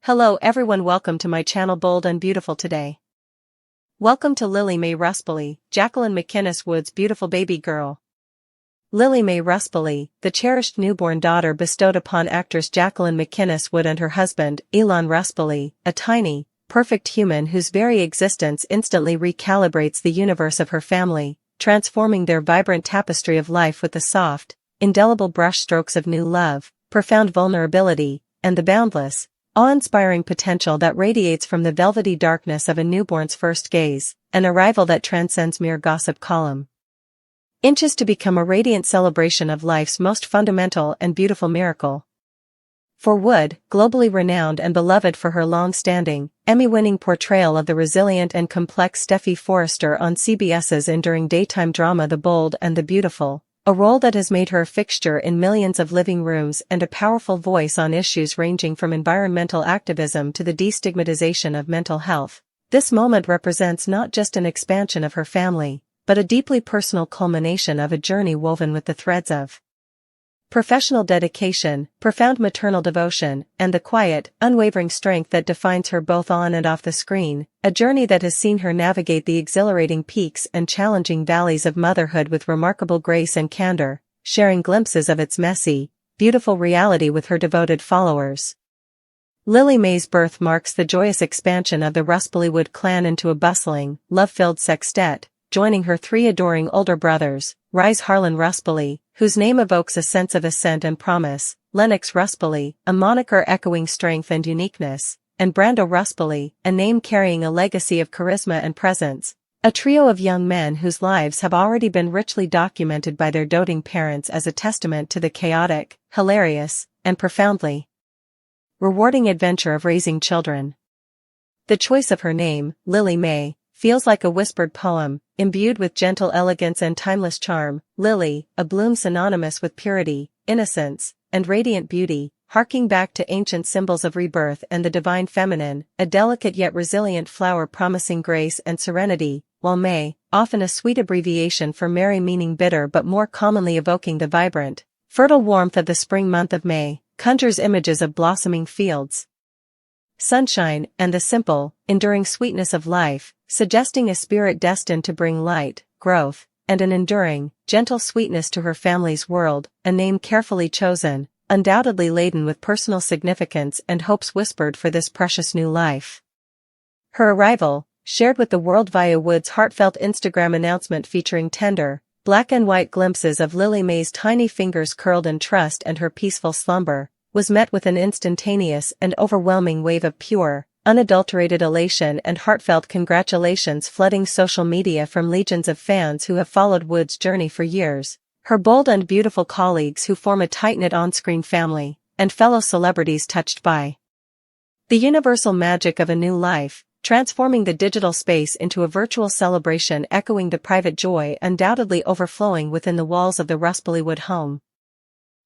Hello everyone, welcome to my channel Bold and Beautiful today. Welcome to Mae Ruspoli, Jacqueline MacInnes Wood's beautiful baby girl. Mae Ruspoli, the cherished newborn daughter bestowed upon actress Jacqueline MacInnes Wood and her husband, Mae Ruspoli, a tiny, perfect human whose very existence instantly recalibrates the universe of her family, transforming their vibrant tapestry of life with the soft, indelible brushstrokes of new love, profound vulnerability, and the boundless, awe-inspiring potential that radiates from the velvety darkness of a newborn's first gaze, an arrival that transcends mere gossip column inches to become a radiant celebration of life's most fundamental and beautiful miracle. For Wood, globally renowned and beloved for her long-standing, Emmy-winning portrayal of the resilient and complex Steffy Forrester on CBS's enduring daytime drama The Bold and the Beautiful, a role that has made her a fixture in millions of living rooms and a powerful voice on issues ranging from environmental activism to the destigmatization of mental health. This moment represents not just an expansion of her family, but a deeply personal culmination of a journey woven with the threads of professional dedication, profound maternal devotion, and the quiet, unwavering strength that defines her both on and off the screen, a journey that has seen her navigate the exhilarating peaks and challenging valleys of motherhood with remarkable grace and candor, sharing glimpses of its messy, beautiful reality with her devoted followers. Mae's birth marks the joyous expansion of the Ruspoli Wood clan into a bustling, love-filled sextet, joining her three adoring older brothers, Rise Harlan Ruspoli, whose name evokes a sense of ascent and promise, Lennox Ruspoli, a moniker echoing strength and uniqueness, and Brando Ruspoli, a name carrying a legacy of charisma and presence, a trio of young men whose lives have already been richly documented by their doting parents as a testament to the chaotic, hilarious, and profoundly rewarding adventure of raising children. The choice of her name, Lily Mae, feels like a whispered poem, imbued with gentle elegance and timeless charm. Lily, a bloom synonymous with purity, innocence, and radiant beauty, harking back to ancient symbols of rebirth and the divine feminine, a delicate yet resilient flower promising grace and serenity, while Mae, often a sweet abbreviation for Mary meaning bitter but more commonly evoking the vibrant, fertile warmth of the spring month of May, conjures images of blossoming fields, sunshine, and the simple, enduring sweetness of life, suggesting a spirit destined to bring light, growth, and an enduring, gentle sweetness to her family's world, a name carefully chosen, undoubtedly laden with personal significance and hopes whispered for this precious new life. Her arrival, shared with the world via Wood's heartfelt Instagram announcement featuring tender, black and white glimpses of Lily Mae's tiny fingers curled in trust and her peaceful slumber, was met with an instantaneous and overwhelming wave of pure, unadulterated elation and heartfelt congratulations flooding social media from legions of fans who have followed Wood's journey for years, her bold and beautiful colleagues who form a tight-knit on-screen family, and fellow celebrities touched by the universal magic of a new life, transforming the digital space into a virtual celebration echoing the private joy undoubtedly overflowing within the walls of the Ruspoli Wood home.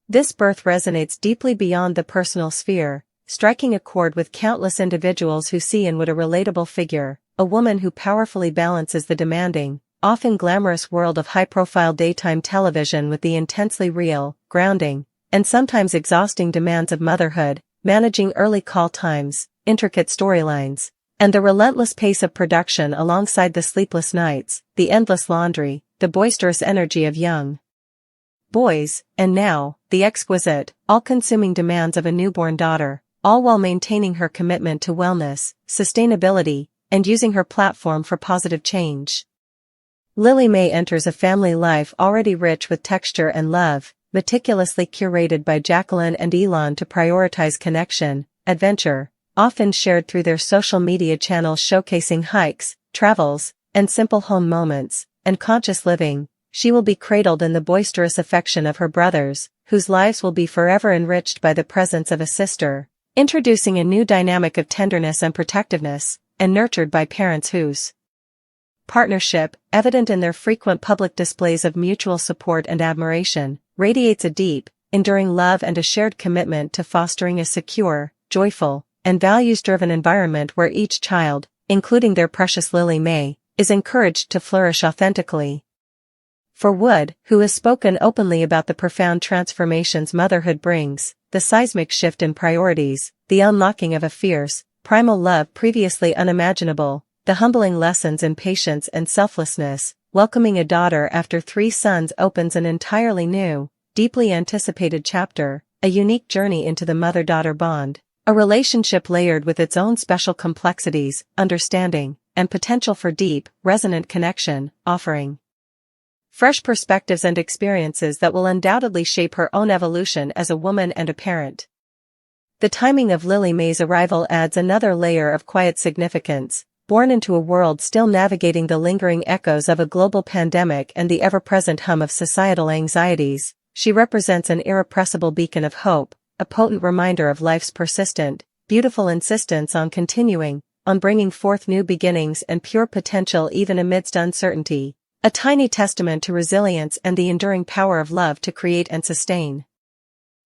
This birth resonates deeply beyond the personal sphere, striking a chord with countless individuals who see in Wood a relatable figure, a woman who powerfully balances the demanding, often glamorous world of high-profile daytime television with the intensely real, grounding, and sometimes exhausting demands of motherhood, managing early call times, intricate storylines, and the relentless pace of production alongside the sleepless nights, the endless laundry, the boisterous energy of young boys, and now, the exquisite, all-consuming demands of a newborn daughter, all while maintaining her commitment to wellness, sustainability, and using her platform for positive change. Lily Mae enters a family life already rich with texture and love, meticulously curated by Jacqueline and Elon to prioritize connection, adventure, often shared through their social media channels showcasing hikes, travels, and simple home moments, and conscious living. She will be cradled in the boisterous affection of her brothers, whose lives will be forever enriched by the presence of a sister, introducing a new dynamic of tenderness and protectiveness, and nurtured by parents whose partnership, evident in their frequent public displays of mutual support and admiration, radiates a deep, enduring love and a shared commitment to fostering a secure, joyful, and values-driven environment where each child, including their precious Lily Mae, is encouraged to flourish authentically. For Wood, who has spoken openly about the profound transformations motherhood brings, the seismic shift in priorities, the unlocking of a fierce, primal love previously unimaginable, the humbling lessons in patience and selflessness. Welcoming a daughter after 3 sons opens an entirely new, deeply anticipated chapter, a unique journey into the mother-daughter bond, a relationship layered with its own special complexities, understanding, and potential for deep, resonant connection, offering fresh perspectives and experiences that will undoubtedly shape her own evolution as a woman and a parent. The timing of Lily Mae's arrival adds another layer of quiet significance. Born into a world still navigating the lingering echoes of a global pandemic and the ever-present hum of societal anxieties, she represents an irrepressible beacon of hope, a potent reminder of life's persistent, beautiful insistence on continuing, on bringing forth new beginnings and pure potential even amidst uncertainty, a tiny testament to resilience and the enduring power of love to create and sustain.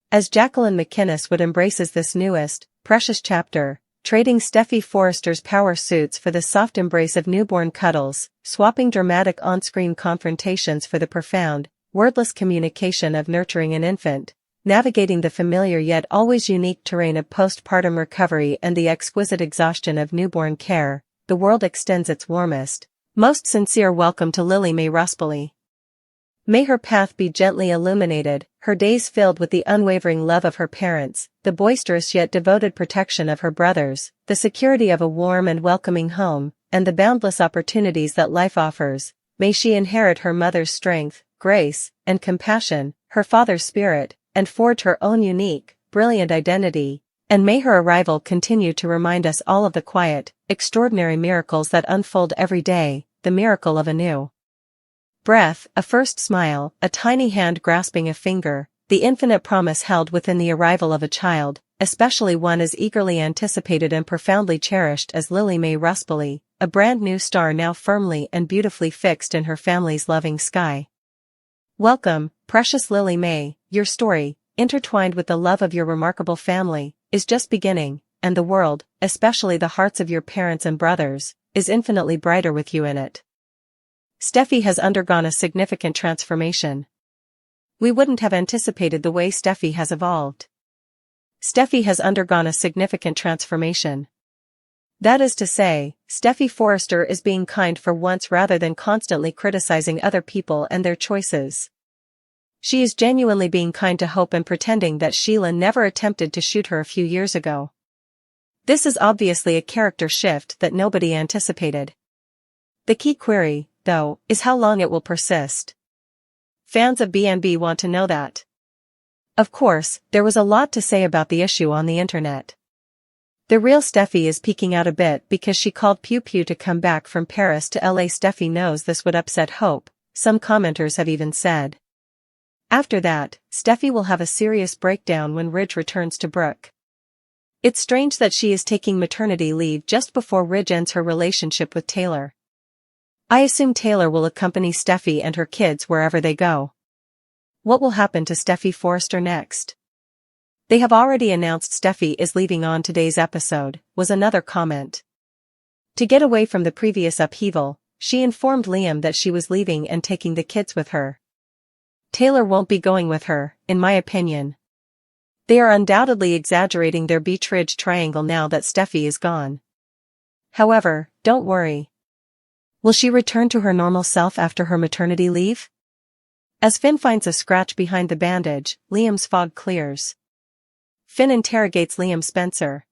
As Jacqueline MacInnes would embraces this newest, precious chapter, trading Steffi Forrester's power suits for the soft embrace of newborn cuddles, swapping dramatic on-screen confrontations for the profound, wordless communication of nurturing an infant, navigating the familiar yet always unique terrain of postpartum recovery and the exquisite exhaustion of newborn care, the world extends its warmest, most sincere welcome to Lily Mae Ruspoli. May her path be gently illuminated, her days filled with the unwavering love of her parents, the boisterous yet devoted protection of her brothers, the security of a warm and welcoming home, and the boundless opportunities that life offers. May she inherit her mother's strength, grace, and compassion, her father's spirit, and forge her own unique, brilliant identity. And may her arrival continue to remind us all of the quiet, extraordinary miracles that unfold every day, the miracle of a new breath, a first smile, a tiny hand grasping a finger, the infinite promise held within the arrival of a child, especially one as eagerly anticipated and profoundly cherished as Lily Mae Ruspoli, a brand new star now firmly and beautifully fixed in her family's loving sky. Welcome, precious Lily Mae, your story, intertwined with the love of your remarkable family, is just beginning, and the world, especially the hearts of your parents and brothers, is infinitely brighter with you in it. Steffi has undergone a significant transformation. We wouldn't have anticipated the way Steffi has evolved. Steffi has undergone a significant transformation. That is to say, Steffi Forrester is being kind for once rather than constantly criticizing other people and their choices. She is genuinely being kind to Hope and pretending that Sheila never attempted to shoot her a few years ago. This is obviously a character shift that nobody anticipated. The key query, though, is how long it will persist. Fans of B&B want to know that. Of course, there was a lot to say about the issue on the internet. The real Steffi is peeking out a bit because she called Pew Pew to come back from Paris to LA. Steffi knows this would upset Hope, some commenters have even said. After that, Steffi will have a serious breakdown when Ridge returns to Brooke. It's strange that she is taking maternity leave just before Ridge ends her relationship with Taylor. I assume Taylor will accompany Steffi and her kids wherever they go. What will happen to Steffi Forrester next? They have already announced Steffi is leaving on today's episode, was another comment. To get away from the previous upheaval, she informed Liam that she was leaving and taking the kids with her. Taylor won't be going with her, in my opinion. They are undoubtedly exaggerating their Beach Ridge triangle now that Steffi is gone. However, don't worry. Will she return to her normal self after her maternity leave? As Finn finds a scratch behind the bandage, Liam's fog clears. Finn interrogates Liam Spencer.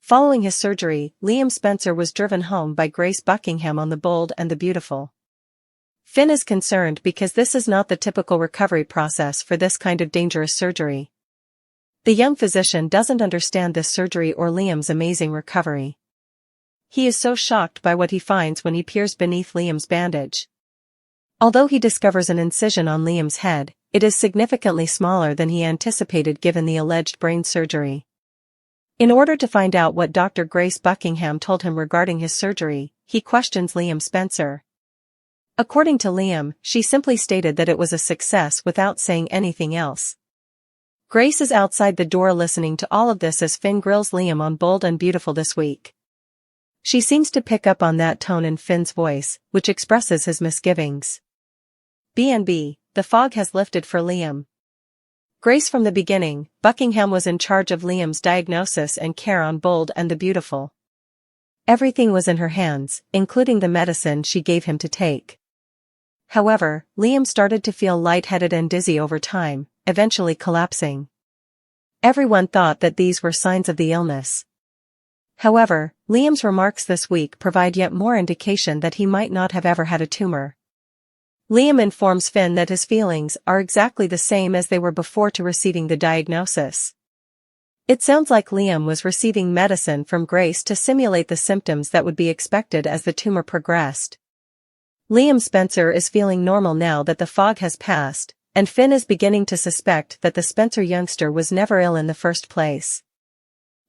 Following his surgery, Liam Spencer was driven home by Grace Buckingham on the Bold and the Beautiful. Finn is concerned because this is not the typical recovery process for this kind of dangerous surgery. The young physician doesn't understand this surgery or Liam's amazing recovery. He is so shocked by what he finds when he peers beneath Liam's bandage. Although he discovers an incision on Liam's head, it is significantly smaller than he anticipated given the alleged brain surgery. In order to find out what Dr. Grace Buckingham told him regarding his surgery, he questions Liam Spencer. According to Liam, she simply stated that it was a success without saying anything else. Grace is outside the door listening to all of this as Finn grills Liam on Bold and Beautiful this week. She seems to pick up on that tone in Finn's voice, which expresses his misgivings. B&B, the fog has lifted for Liam. Grace from the beginning, Buckingham was in charge of Liam's diagnosis and care on Bold and the Beautiful. Everything was in her hands, including the medicine she gave him to take. However, Liam started to feel lightheaded and dizzy over time, eventually collapsing. Everyone thought that these were signs of the illness. However, Liam's remarks this week provide yet more indication that he might not have ever had a tumor. Liam informs Finn that his feelings are exactly the same as they were before to receiving the diagnosis. It sounds like Liam was receiving medicine from Grace to simulate the symptoms that would be expected as the tumor progressed. Liam Spencer is feeling normal now that the fog has passed, and Finn is beginning to suspect that the Spencer youngster was never ill in the first place.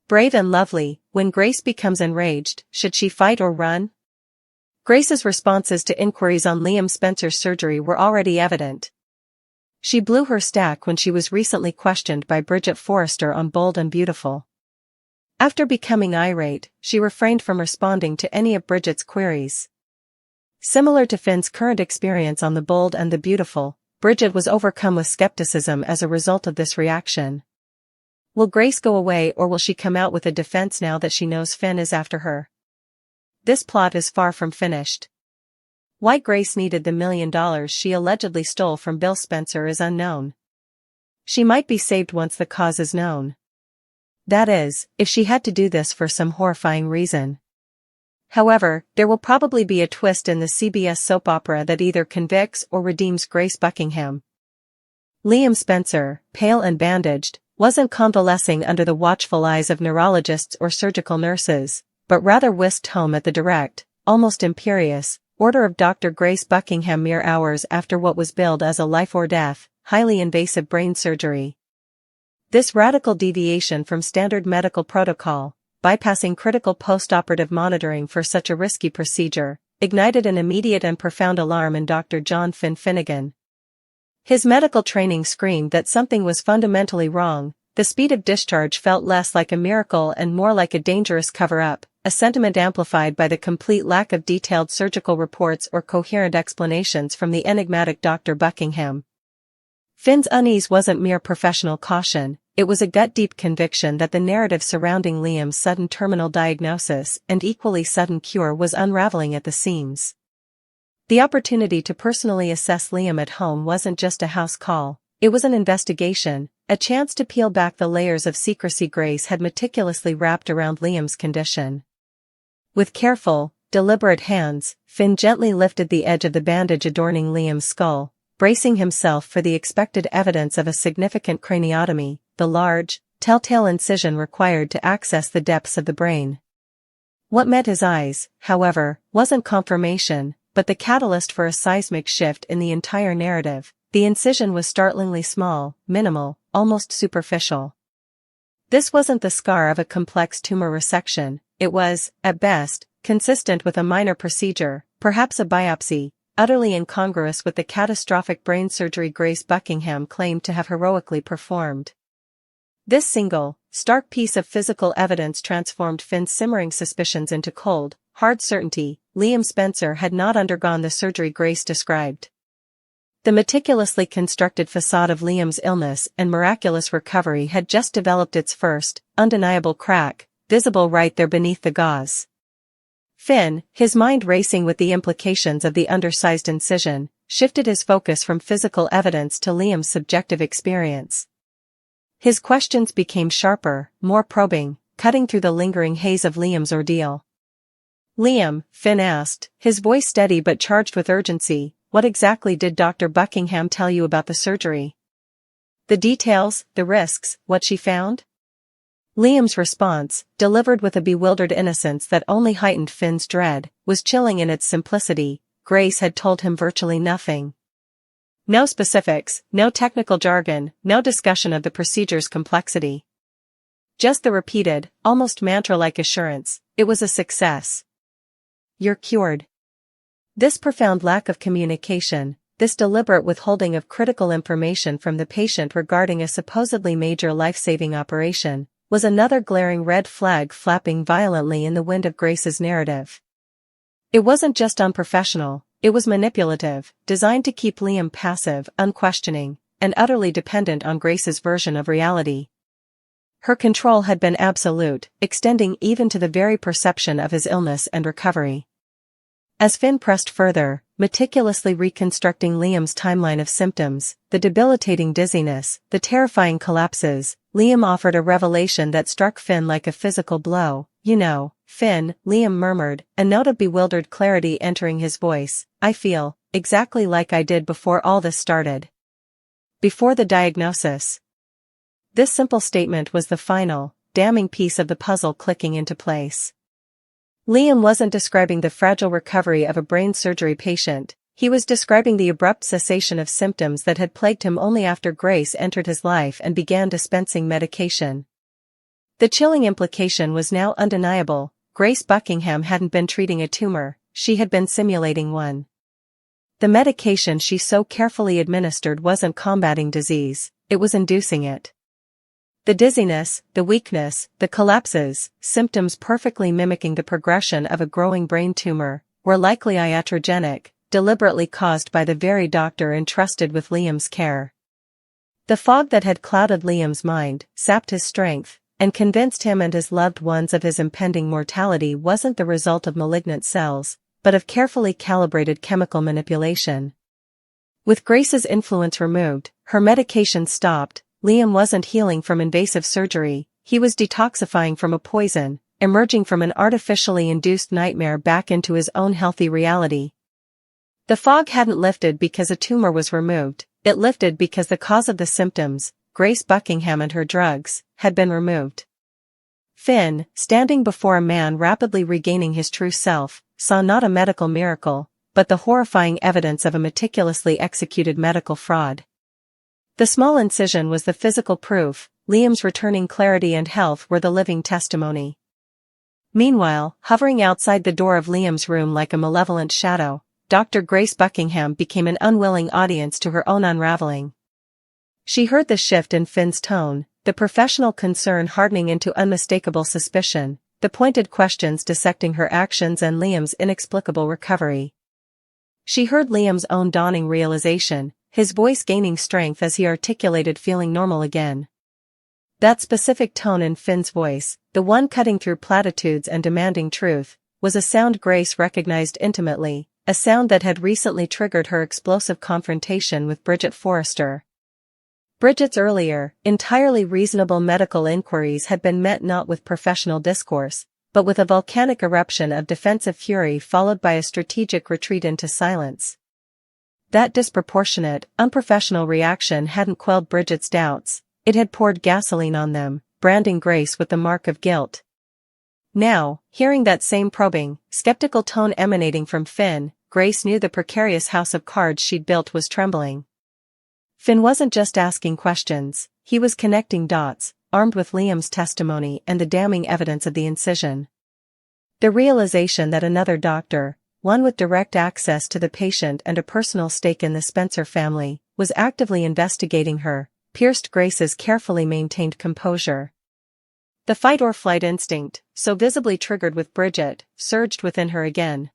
Brave and lovely, when Grace becomes enraged, should she fight or run? Grace's responses to inquiries on Liam Spencer's surgery were already evident. She blew her stack when she was recently questioned by Bridget Forrester on Bold and Beautiful. After becoming irate, she refrained from responding to any of Bridget's queries. Similar to Finn's current experience on The Bold and the Beautiful, Bridget was overcome with skepticism as a result of this reaction. Will Grace go away, or will she come out with a defense now that she knows Finn is after her? This plot is far from finished. Why Grace needed the $1 million she allegedly stole from Bill Spencer is unknown. She might be saved once the cause is known. That is, if she had to do this for some horrifying reason. However, there will probably be a twist in the CBS soap opera that either convicts or redeems Grace Buckingham. Liam Spencer, pale and bandaged, wasn't convalescing under the watchful eyes of neurologists or surgical nurses, but rather whisked home at the direct, almost imperious, order of Dr. Grace Buckingham mere hours after what was billed as a life-or-death, highly invasive brain surgery. This radical deviation from standard medical protocol, bypassing critical post-operative monitoring for such a risky procedure, ignited an immediate and profound alarm in Dr. John Finn Finnegan. His medical training screamed that something was fundamentally wrong. The speed of discharge felt less like a miracle and more like a dangerous cover-up, a sentiment amplified by the complete lack of detailed surgical reports or coherent explanations from the enigmatic Dr. Buckingham. Finn's unease wasn't mere professional caution, it was a gut-deep conviction that the narrative surrounding Liam's sudden terminal diagnosis and equally sudden cure was unraveling at the seams. The opportunity to personally assess Liam at home wasn't just a house call, it was an investigation, a chance to peel back the layers of secrecy Grace had meticulously wrapped around Liam's condition. With careful, deliberate hands, Finn gently lifted the edge of the bandage adorning Liam's skull, bracing himself for the expected evidence of a significant craniotomy, the large, telltale incision required to access the depths of the brain. What met his eyes, however, wasn't confirmation, but the catalyst for a seismic shift in the entire narrative. The incision was startlingly small, minimal, almost superficial. This wasn't the scar of a complex tumor resection, it was, at best, consistent with a minor procedure, perhaps a biopsy, utterly incongruous with the catastrophic brain surgery Grace Buckingham claimed to have heroically performed. This single, stark piece of physical evidence transformed Finn's simmering suspicions into cold, hard certainty. Liam Spencer had not undergone the surgery Grace described. The meticulously constructed facade of Liam's illness and miraculous recovery had just developed its first, undeniable crack, visible right there beneath the gauze. Finn, his mind racing with the implications of the undersized incision, shifted his focus from physical evidence to Liam's subjective experience. His questions became sharper, more probing, cutting through the lingering haze of Liam's ordeal. Liam, Finn asked, his voice steady but charged with urgency, what exactly did Dr. Buckingham tell you about the surgery? The details, the risks, what she found? Liam's response, delivered with a bewildered innocence that only heightened Finn's dread, was chilling in its simplicity. Grace had told him virtually nothing. No specifics, no technical jargon, no discussion of the procedure's complexity. Just the repeated, almost mantra-like assurance, it was a success. You're cured. This profound lack of communication, this deliberate withholding of critical information from the patient regarding a supposedly major life-saving operation, was another glaring red flag flapping violently in the wind of Grace's narrative. It wasn't just unprofessional, it was manipulative, designed to keep Liam passive, unquestioning, and utterly dependent on Grace's version of reality. Her control had been absolute, extending even to the very perception of his illness and recovery. As Finn pressed further, meticulously reconstructing Liam's timeline of symptoms, the debilitating dizziness, the terrifying collapses, Liam offered a revelation that struck Finn like a physical blow. "You know, Finn," Liam murmured, a note of bewildered clarity entering his voice, "I feel exactly like I did before all this started. Before the diagnosis." This simple statement was the final, damning piece of the puzzle clicking into place. Liam wasn't describing the fragile recovery of a brain surgery patient, he was describing the abrupt cessation of symptoms that had plagued him only after Grace entered his life and began dispensing medication. The chilling implication was now undeniable: Grace Buckingham hadn't been treating a tumor, she had been simulating one. The medication she so carefully administered wasn't combating disease, it was inducing it. The dizziness, the weakness, the collapses, symptoms perfectly mimicking the progression of a growing brain tumor, were likely iatrogenic, deliberately caused by the very doctor entrusted with Liam's care. The fog that had clouded Liam's mind, sapped his strength, and convinced him and his loved ones of his impending mortality wasn't the result of malignant cells, but of carefully calibrated chemical manipulation. With Grace's influence removed, her medication stopped, Liam wasn't healing from invasive surgery, he was detoxifying from a poison, emerging from an artificially induced nightmare back into his own healthy reality. The fog hadn't lifted because a tumor was removed, it lifted because the cause of the symptoms, Grace Buckingham and her drugs, had been removed. Finn, standing before a man rapidly regaining his true self, saw not a medical miracle, but the horrifying evidence of a meticulously executed medical fraud. The small incision was the physical proof, Liam's returning clarity and health were the living testimony. Meanwhile, hovering outside the door of Liam's room like a malevolent shadow, Dr. Grace Buckingham became an unwilling audience to her own unraveling. She heard the shift in Finn's tone, the professional concern hardening into unmistakable suspicion, the pointed questions dissecting her actions and Liam's inexplicable recovery. She heard Liam's own dawning realization, his voice gaining strength as he articulated feeling normal again. That specific tone in Finn's voice, the one cutting through platitudes and demanding truth, was a sound Grace recognized intimately, a sound that had recently triggered her explosive confrontation with Bridget Forrester. Bridget's earlier, entirely reasonable medical inquiries had been met not with professional discourse, but with a volcanic eruption of defensive fury followed by a strategic retreat into silence. That disproportionate, unprofessional reaction hadn't quelled Bridget's doubts, it had poured gasoline on them, branding Grace with the mark of guilt. Now, hearing that same probing, skeptical tone emanating from Finn, Grace knew the precarious house of cards she'd built was trembling. Finn wasn't just asking questions, he was connecting dots, armed with Liam's testimony and the damning evidence of the incision. The realization that another doctor, one with direct access to the patient and a personal stake in the Spencer family, was actively investigating her, pierced Grace's carefully maintained composure. The fight-or-flight instinct, so visibly triggered with Bridget, surged within her again.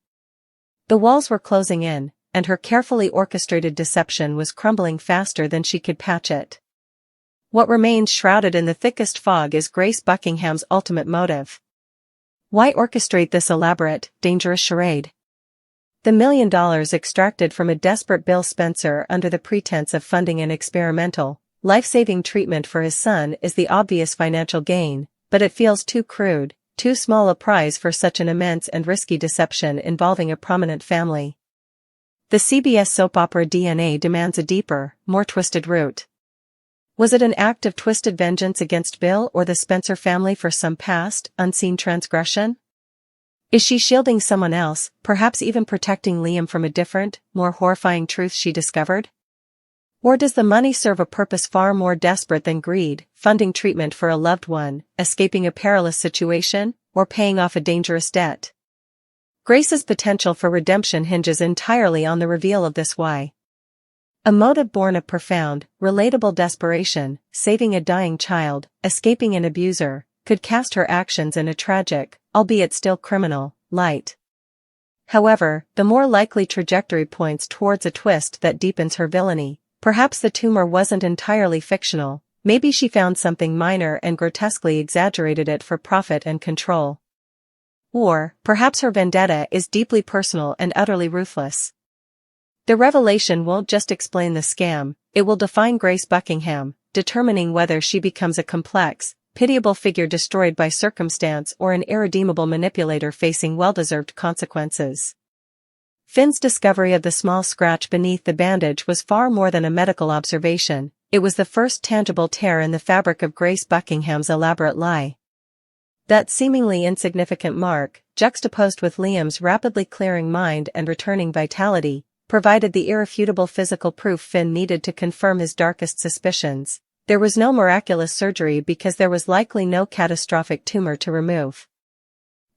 The walls were closing in, and her carefully orchestrated deception was crumbling faster than she could patch it. What remains shrouded in the thickest fog is Grace Buckingham's ultimate motive. Why orchestrate this elaborate, dangerous charade? The $1 million extracted from a desperate Bill Spencer under the pretense of funding an experimental, life-saving treatment for his son is the obvious financial gain, but it feels too crude, too small a prize for such an immense and risky deception involving a prominent family. The CBS soap opera DNA demands a deeper, more twisted root. Was it an act of twisted vengeance against Bill or the Spencer family for some past, unseen transgression? Is she shielding someone else, perhaps even protecting Liam from a different, more horrifying truth she discovered? Or does the money serve a purpose far more desperate than greed, funding treatment for a loved one, escaping a perilous situation, or paying off a dangerous debt? Grace's potential for redemption hinges entirely on the reveal of this why. A motive born of profound, relatable desperation, saving a dying child, escaping an abuser, could cast her actions in a tragic, albeit still criminal, light. However, the more likely trajectory points towards a twist that deepens her villainy, Perhaps the tumor wasn't entirely fictional, maybe she found something minor and grotesquely exaggerated it for profit and control. Or, perhaps her vendetta is deeply personal and utterly ruthless. The revelation won't just explain the scam, it will define Grace Buckingham, determining whether she becomes a complex, pitiable figure destroyed by circumstance or an irredeemable manipulator facing well-deserved consequences. Finn's discovery of the small scratch beneath the bandage was far more than a medical observation, it was the first tangible tear in the fabric of Grace Buckingham's elaborate lie. That seemingly insignificant mark, juxtaposed with Liam's rapidly clearing mind and returning vitality, provided the irrefutable physical proof Finn needed to confirm his darkest suspicions. There was no miraculous surgery because there was likely no catastrophic tumor to remove.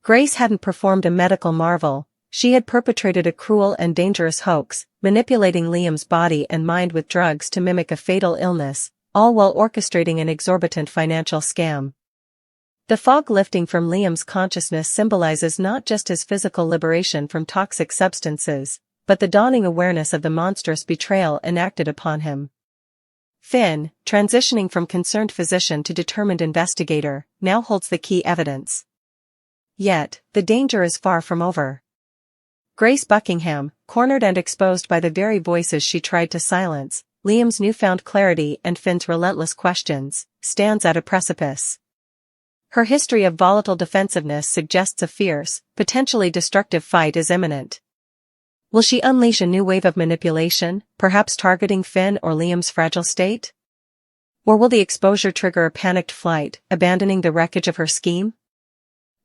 Grace hadn't performed a medical marvel, she had perpetrated a cruel and dangerous hoax, manipulating Liam's body and mind with drugs to mimic a fatal illness, all while orchestrating an exorbitant financial scam. The fog lifting from Liam's consciousness symbolizes not just his physical liberation from toxic substances, but the dawning awareness of the monstrous betrayal enacted upon him. Finn, transitioning from concerned physician to determined investigator, now holds the key evidence. Yet, the danger is far from over. Grace Buckingham, cornered and exposed by the very voices she tried to silence, Liam's newfound clarity and Finn's relentless questions, stands at a precipice. Her history of volatile defensiveness suggests a fierce, potentially destructive fight is imminent. Will she unleash a new wave of manipulation, perhaps targeting Finn or Liam's fragile state? Or will the exposure trigger a panicked flight, abandoning the wreckage of her scheme?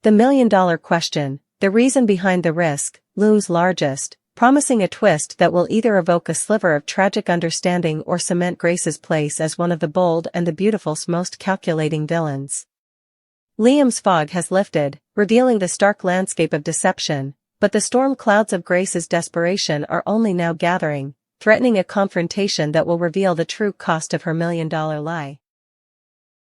The million-dollar question, the reason behind the risk, looms largest, promising a twist that will either evoke a sliver of tragic understanding or cement Grace's place as one of the bold and the beautiful's most calculating villains. Liam's fog has lifted, revealing the stark landscape of deception, but the storm clouds of Grace's desperation are only now gathering, threatening a confrontation that will reveal the true cost of her million-dollar lie.